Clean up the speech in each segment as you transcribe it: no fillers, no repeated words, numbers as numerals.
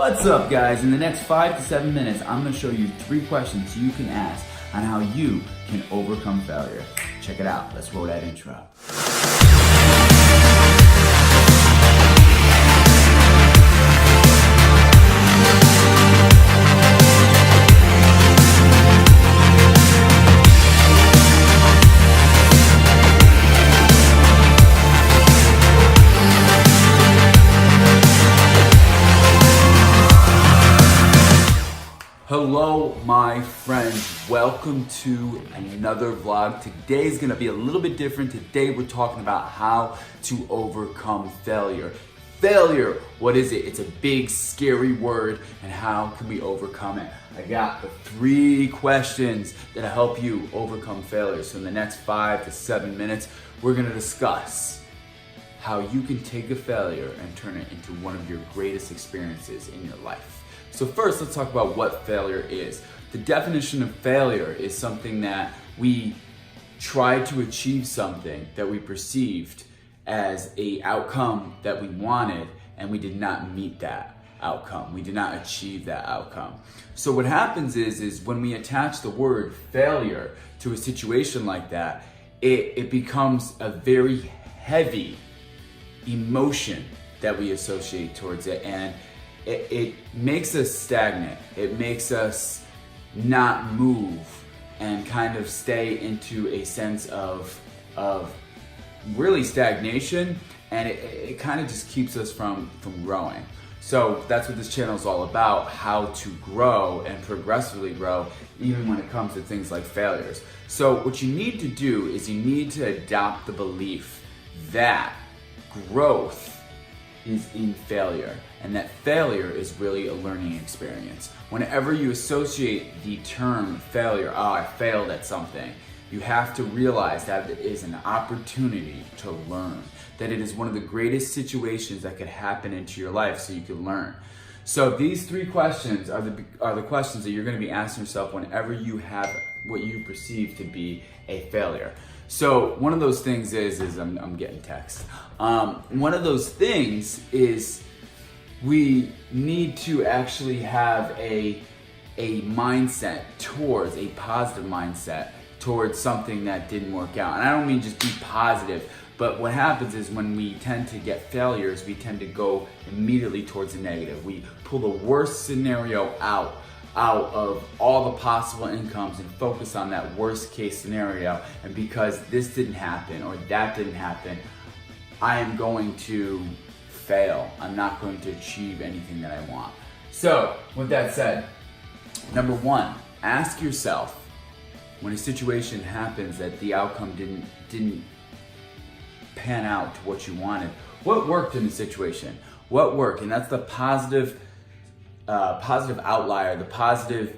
What's up, guys? In the next 5 to 7 minutes, I'm going to show you 3 questions you can ask on how you can overcome failure. Check it out. Let's roll that intro. Hello, my friends. Welcome to another vlog. Today's gonna be a little bit different. Today we're talking about how to overcome failure. Failure, what is it? It's a big, scary word, and how can we overcome it? I got the 3 questions that'll help you overcome failure. So in the next 5 to 7 minutes, we're gonna discuss how you can take a failure and turn it into one of your greatest experiences in your life. So first, let's talk about what failure is. The definition of failure is something that we tried to achieve something that we perceived as a outcome that we wanted, and we did not meet that outcome. We did not achieve that outcome. So what happens is when we attach the word failure to a situation like that, it becomes a very heavy emotion that we associate towards it, and it makes us stagnant. It makes us not move and kind of stay into a sense of really stagnation, and it kind of just keeps us from growing. So that's what this channel is all about, how to grow and progressively grow even when it comes to things like failures. So what you need to do is you need to adopt the belief that growth is in failure, and that failure is really a learning experience. Whenever you associate the term failure, I failed at something, you have to realize that it is an opportunity to learn, that it is one of the greatest situations that could happen into your life so you can learn. So these 3 questions are the questions that you're going to be asking yourself whenever you have what you perceive to be a failure. So one of those things is I'm getting text. One of those things is we need to actually have a mindset towards a positive mindset towards something that didn't work out. And I don't mean just be positive, but what happens is when we tend to get failures, we tend to go immediately towards the negative. We pull the worst scenario out of all the possible incomes and focus on that worst case scenario. And because this didn't happen or that didn't happen, I am going to fail. I'm not going to achieve anything that I want. So with that said, number 1, ask yourself, when a situation happens that the outcome didn't pan out to what you wanted, what worked in the situation? What worked? And that's the positive outlier, the positive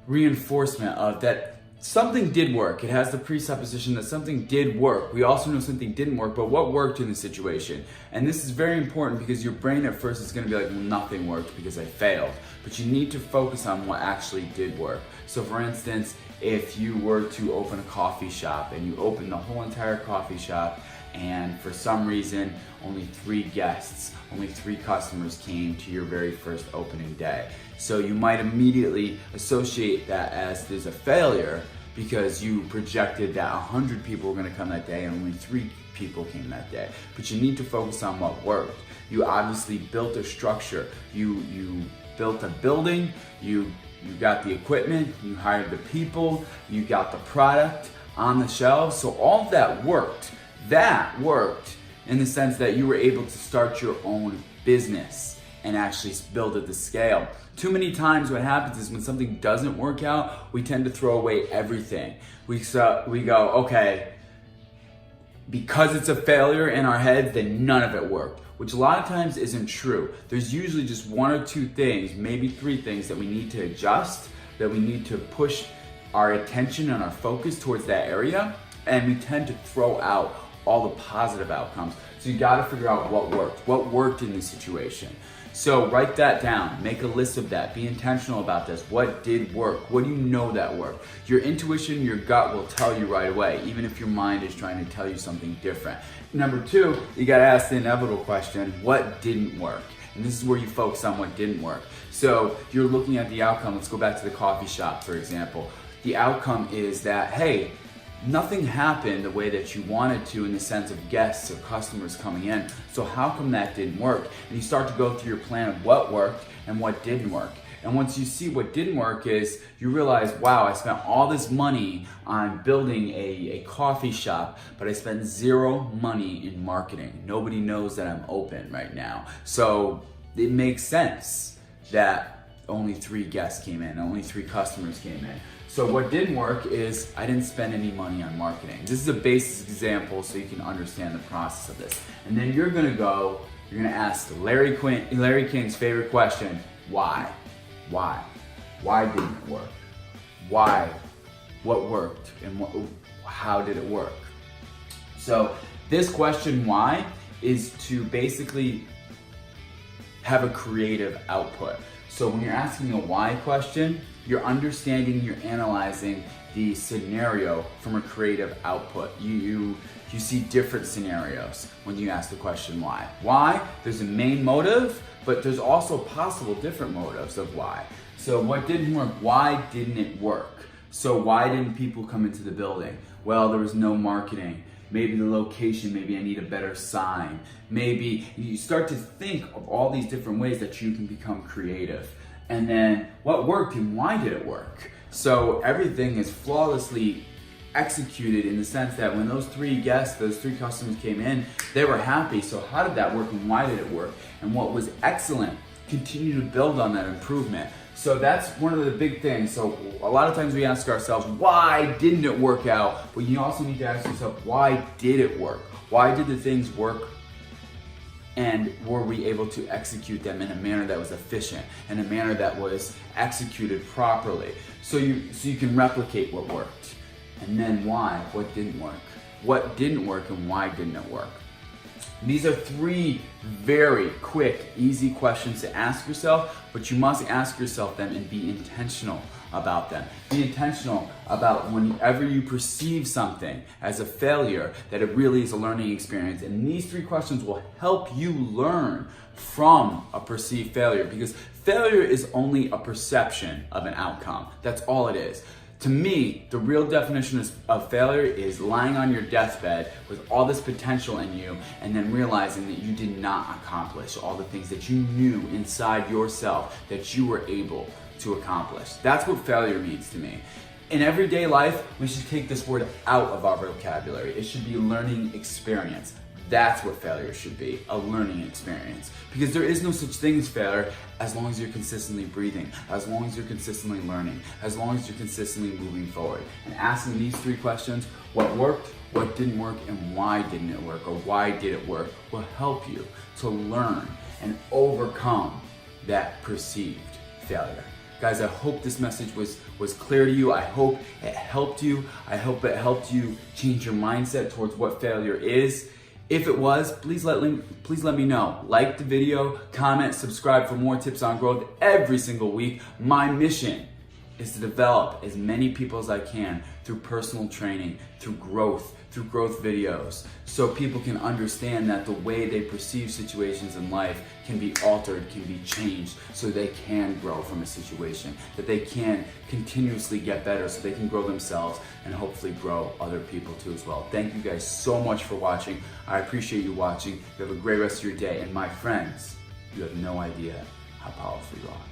reinforcement of that something did work. It has the presupposition that something did work. We also know something didn't work, but what worked in the situation? And this is very important because your brain at first is going to be like, well, nothing worked because I failed. But you need to focus on what actually did work. So for instance, if you were to open a coffee shop and you opened the whole entire coffee shop, and for some reason only 3 guests, only 3 customers came to your very first opening day. So you might immediately associate that as there's a failure because you projected that 100 people were gonna come that day and only 3 people came that day. But you need to focus on what worked. You obviously built a structure. You built a building, you got the equipment, you hired the people, you got the product on the shelves. So all of that worked. That worked in the sense that you were able to start your own business and actually build it to scale. Too many times what happens is when something doesn't work out, we tend to throw away everything. We go, okay, because it's a failure in our heads, then none of it worked, which a lot of times isn't true. There's usually just 1 or 2 things, maybe 3 things that we need to adjust, that we need to push our attention and our focus towards that area, and we tend to throw out all the positive outcomes. So you gotta figure out what worked in the situation. So write that down, make a list of that, be intentional about this. What did work? What do you know that worked? Your intuition, your gut will tell you right away, even if your mind is trying to tell you something different. Number two, you gotta ask the inevitable question, what didn't work? And this is where you focus on what didn't work. So you're looking at the outcome. Let's go back to the coffee shop, for example. The outcome is that, hey, nothing happened the way that you wanted to in the sense of guests or customers coming in. So how come that didn't work? And you start to go through your plan of what worked and what didn't work. And once you see what didn't work is you realize, wow, I spent all this money on building a coffee shop, but I spent zero money in marketing. Nobody knows that I'm open right now. So it makes sense that only 3 guests came in, only 3 customers came in. So what didn't work is I didn't spend any money on marketing. This is a basic example so you can understand the process of this. And then you're gonna ask Larry King's favorite question, why? Why? Why didn't it work? Why? What worked and how did it work? So this question, why, is to basically have a creative output. So when you're asking a why question, you're understanding, you're analyzing the scenario from a creative output. You see different scenarios when you ask the question why. Why? There's a main motive, but there's also possible different motives of why. So what didn't work? Why didn't it work? So why didn't people come into the building? Well, there was no marketing. Maybe the location, maybe I need a better sign. Maybe you start to think of all these different ways that you can become creative. And then what worked and why did it work? So everything is flawlessly executed in the sense that when those 3 guests, those 3 customers came in, they were happy. So how did that work and why did it work? And what was excellent, continue to build on that improvement. So that's one of the big things. So a lot of times we ask ourselves, why didn't it work out? But you also need to ask yourself, why did it work? Why did the things work? And were we able to execute them in a manner that was efficient, in a manner that was executed properly? So you can replicate what worked. And then why? What didn't work? What didn't work and why didn't it work? These are 3 very quick, easy questions to ask yourself, but you must ask yourself them and be intentional about them. Be intentional about whenever you perceive something as a failure, that it really is a learning experience. And these 3 questions will help you learn from a perceived failure, because failure is only a perception of an outcome. That's all it is. To me, the real definition of failure is lying on your deathbed with all this potential in you and then realizing that you did not accomplish all the things that you knew inside yourself that you were able to accomplish. That's what failure means to me. In everyday life, we should take this word out of our vocabulary. It should be a learning experience. That's what failure should be, a learning experience. Because there is no such thing as failure as long as you're consistently breathing, as long as you're consistently learning, as long as you're consistently moving forward. And asking these 3 questions, what worked, what didn't work, and why didn't it work, or why did it work, will help you to learn and overcome that perceived failure. Guys, I hope this message was clear to you. I hope it helped you. I hope it helped you change your mindset towards what failure is. If it was, please let me know. Like the video, comment, subscribe for more tips on growth every single week. My mission is to develop as many people as I can through personal training, through growth videos, so people can understand that the way they perceive situations in life can be altered, can be changed, so they can grow from a situation, that they can continuously get better so they can grow themselves and hopefully grow other people too as well. Thank you guys so much for watching. I appreciate you watching. You have a great rest of your day. And my friends, you have no idea how powerful you are.